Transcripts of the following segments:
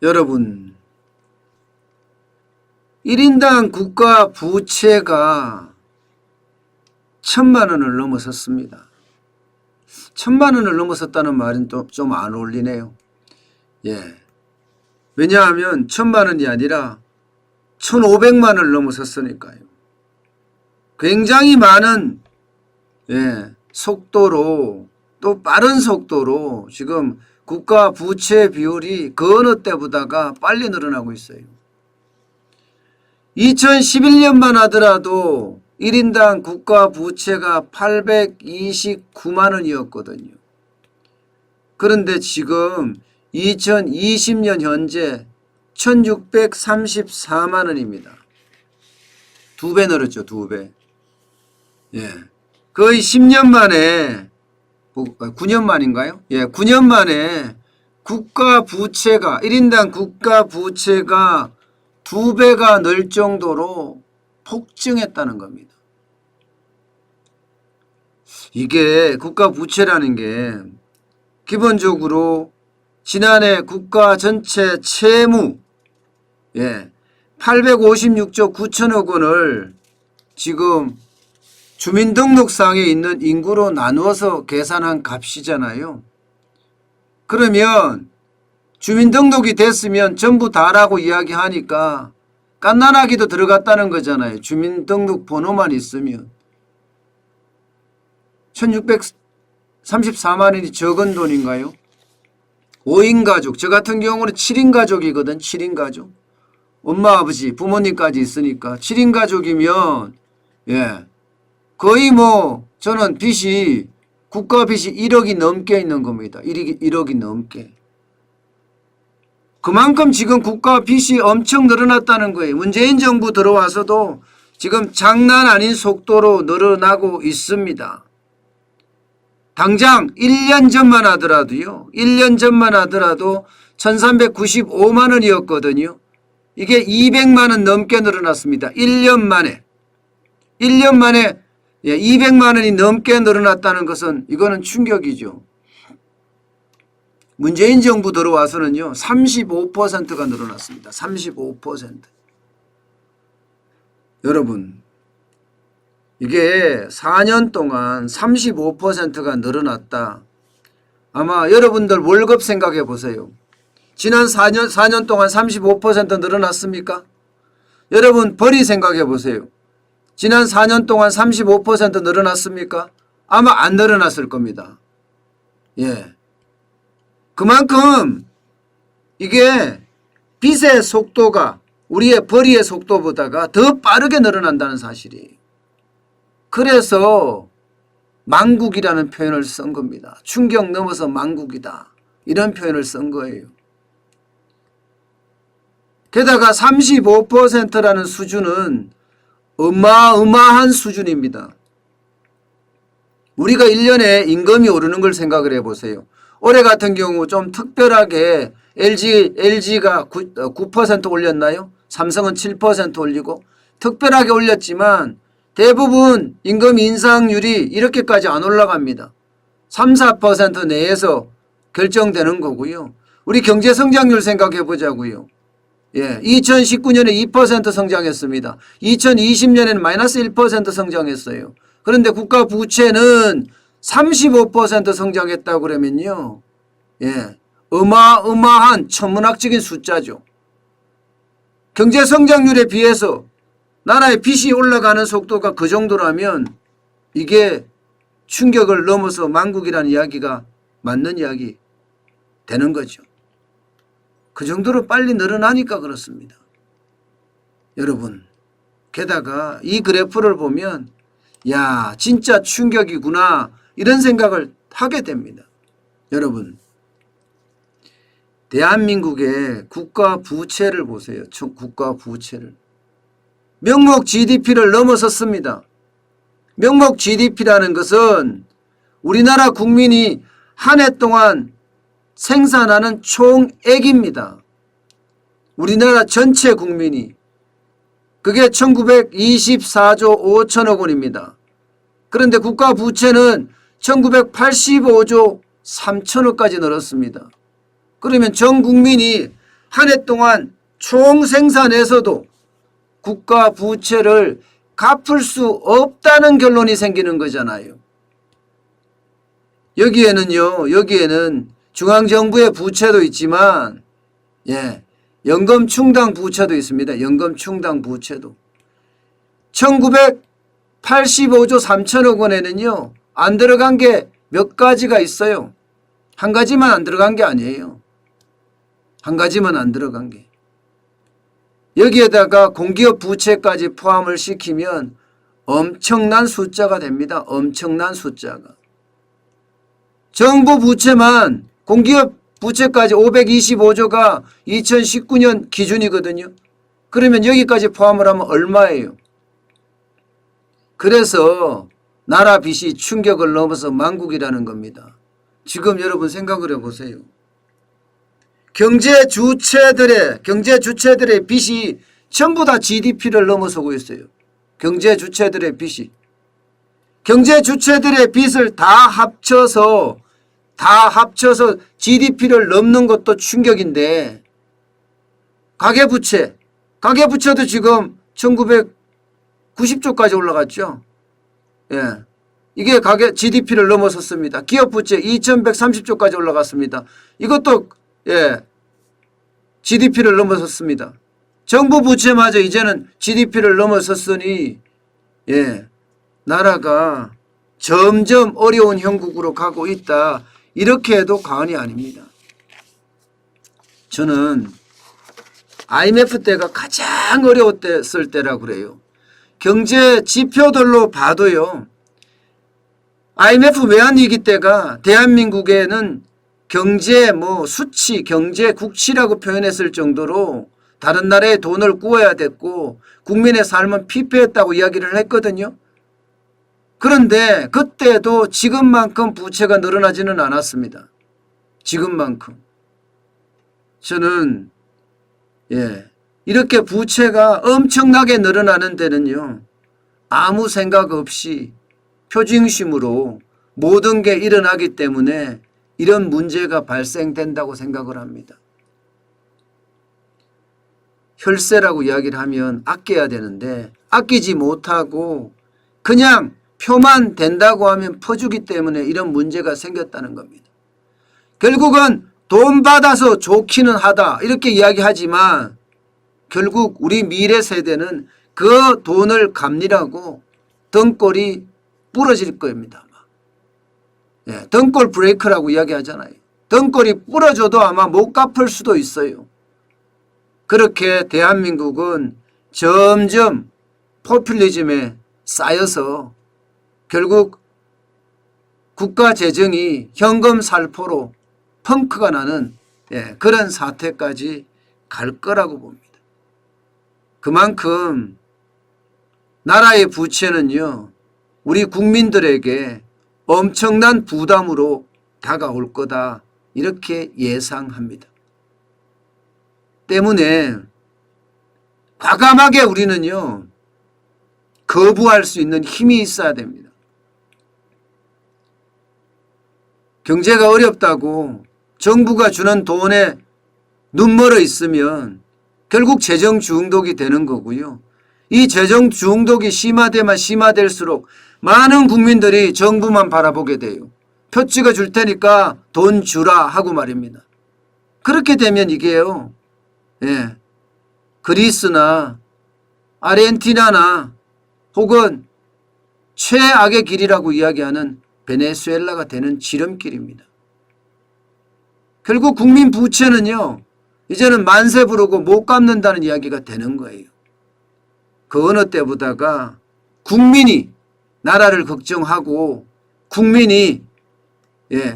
여러분, 1인당 국가 부채가 1,000만 원을 넘어섰습니다. 1,000만 원을 넘어섰다는 말은 또 좀 안 어울리네요. 예. 왜냐하면 1,000만 원이 아니라 1,500만 원을 넘어섰으니까요. 굉장히 많은 속도로, 또 빠른 속도로 지금 국가 부채 비율이 그 어느 때보다가 빨리 늘어나고 있어요. 2011년만 하더라도 1인당 국가 부채가 829만 원이었거든요. 그런데 지금 2020년 현재 1,634만 원입니다. 2배 늘었죠, 2배. 예. 거의 10년 만에, 9년 만인가요? 예, 9년 만에 국가 부채가, 1인당 국가 부채가 2배가 늘 정도로 폭증했다는 겁니다. 이게 국가 부채라는 게 기본적으로 지난해 국가 전체 채무 856조 9천억 원을 지금 주민등록상에 있는 인구로 나누어서 계산한 값이잖아요. 그러면 주민등록이 됐으면 전부 다라고 이야기하니까 깐난하기도 들어갔다는 거잖아요. 주민등록 번호만 있으면. 1,634만 원이 적은 돈인가요? 5인 가족, 저 같은 경우는 7인 가족이거든. 7인 가족. 엄마, 아버지, 부모님까지 있으니까 7인 가족이면 거의 저는 빚이, 국가 빚이 1억이 넘게 있는 겁니다. 1억이 넘게. 그만큼 지금 국가 빚이 엄청 늘어났다는 거예요. 문재인 정부 들어와서도 지금 장난 아닌 속도로 늘어나고 있습니다. 당장 1년 전만 하더라도요. 1년 전만 하더라도 1,395만 원이었거든요. 이게 200만 원 넘게 늘어났습니다. 1년 만에. 1년 만에 200만 원이 넘게 늘어났다는 것은 이거는 충격이죠. 문재인 정부 들어와서는요. 35%가 늘어났습니다. 35%. 여러분, 이게 4년 동안 35%가 늘어났다. 아마 여러분들 월급 생각해 보세요. 지난 4년 동안 35% 늘어났습니까? 여러분 벌이 생각해 보세요. 지난 4년 동안 35% 늘어났습니까? 아마 안 늘어났을 겁니다. 예. 그만큼 이게 빚의 속도가 우리의 벌이의 속도보다가 더 빠르게 늘어난다는 사실이에요. 그래서 망국이라는 표현을 쓴 겁니다. 충격 넘어서 망국이다. 이런 표현을 쓴 거예요. 게다가 35%라는 수준은 어마어마한 수준입니다. 우리가 1년에 임금이 오르는 걸 생각을 해보세요. 올해 같은 경우 좀 특별하게 LG가 9% 올렸나요? 삼성은 7% 올리고 특별하게 올렸지만 대부분 임금 인상률이 이렇게까지 안 올라갑니다. 3, 4% 내에서 결정되는 거고요. 우리 경제 성장률 생각해 보자고요. 2019년에 2% 성장했습니다. 2020년에는 마이너스 1% 성장했어요. 그런데 국가 부채는 35% 성장했다고 그러면요. 어마어마한 천문학적인 숫자죠. 경제 성장률에 비해서 나라의 빚이 올라가는 속도가 그 정도라면 이게 충격을 넘어서 망국이라는 이야기가 맞는 이야기 되는 거죠. 그 정도로 빨리 늘어나니까 그렇습니다. 여러분, 게다가 이 그래프를 보면 야, 진짜 충격이구나 이런 생각을 하게 됩니다. 여러분, 대한민국의 국가 부채를 보세요. 국가 부채를. 명목 GDP를 넘어섰습니다. 명목 GDP라는 것은 우리나라 국민이 한 해 동안 생산하는 총액입니다. 우리나라 전체 국민이. 그게 1924조 5천억 원입니다. 그런데 국가 부채는 1985조 3천억까지 늘었습니다. 그러면 전 국민이 한 해 동안 총 생산에서도 국가 부채를 갚을 수 없다는 결론이 생기는 거잖아요. 여기에는 중앙정부의 부채도 있지만 연금 충당 부채도 있습니다. 연금 충당 부채도. 1985조 3천억 원에는요. 안 들어간 게 몇 가지가 있어요. 한 가지만 안 들어간 게 아니에요. 한 가지만 안 들어간 게. 여기에다가 공기업 부채까지 포함을 시키면 엄청난 숫자가 됩니다. 엄청난 숫자가. 정부 부채만 공기업 부채까지 525조가 2019년 기준이거든요. 그러면 여기까지 포함을 하면 얼마예요? 그래서 나라 빚이 충격을 넘어서 만국이라는 겁니다. 지금 여러분 생각을 해보세요. 경제 주체들의 빚이 전부 다 GDP를 넘어서고 있어요. 경제 주체들의 빚이. 경제 주체들의 빚을 다 합쳐서 GDP를 넘는 것도 충격인데 가계부채도 지금 1990조까지 올라갔죠. 이게 GDP를 넘어섰습니다. 기업부채 2130조까지 올라갔습니다. 이것도 GDP를 넘어섰습니다. 정부 부채마저 이제는 GDP를 넘어섰으니 나라가 점점 어려운 형국으로 가고 있다. 이렇게 해도 과언이 아닙니다. 저는 IMF 때가 가장 어려웠을 때라고 그래요. 경제 지표들로 봐도요. IMF 외환위기 때가 대한민국에는 경제 수치, 경제 국치라고 표현했을 정도로 다른 나라에 돈을 구워야 됐고 국민의 삶은 피폐했다고 이야기를 했거든요. 그런데 그때도 지금만큼 부채가 늘어나지는 않았습니다. 지금만큼. 저는 이렇게 부채가 엄청나게 늘어나는 데는요. 아무 생각 없이 표징심으로 모든 게 일어나기 때문에 이런 문제가 발생된다고 생각을 합니다. 혈세라고 이야기를 하면 아껴야 되는데 아끼지 못하고 그냥 표만 된다고 하면 퍼주기 때문에 이런 문제가 생겼다는 겁니다. 결국은 돈 받아서 좋기는 하다 이렇게 이야기하지만 결국 우리 미래 세대는 그 돈을 갚느라고 등골이 부러질 겁니다. 등골 브레이크라고 이야기하잖아요. 등골이 부러져도 아마 못 갚을 수도 있어요. 그렇게 대한민국은 점점 포퓰리즘에 쌓여서 결국 국가 재정이 현금 살포로 펑크가 나는 그런 사태까지 갈 거라고 봅니다. 그만큼 나라의 부채는요. 우리 국민들에게 엄청난 부담으로 다가올 거다 이렇게 예상합니다. 때문에 과감하게 우리는요. 거부할 수 있는 힘이 있어야 됩니다. 경제가 어렵다고 정부가 주는 돈에 눈멀어 있으면 결국 재정 중독이 되는 거고요. 이 재정 중독이 심화되면 심화될수록 많은 국민들이 정부만 바라보게 돼요. 표 찍어 줄 테니까 돈 주라 하고 말입니다. 그렇게 되면 이게요. 그리스나 아르헨티나나 혹은 최악의 길이라고 이야기하는 베네수엘라가 되는 지름길입니다. 결국 국민 부채는요. 이제는 만세 부르고 못 갚는다는 이야기가 되는 거예요. 그 어느 때보다가 국민이 나라를 걱정하고 국민이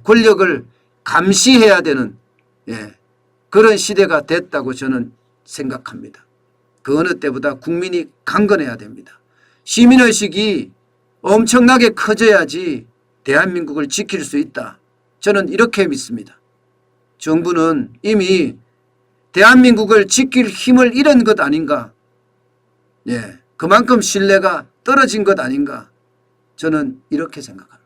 권력을 감시해야 되는 그런 시대가 됐다고 저는 생각합니다. 그 어느 때보다 국민이 강건해야 됩니다. 시민의식이 엄청나게 커져야지 대한민국을 지킬 수 있다. 저는 이렇게 믿습니다. 정부는 이미 대한민국을 지킬 힘을 잃은 것 아닌가. 그만큼 신뢰가 떨어진 것 아닌가. 저는 이렇게 생각합니다.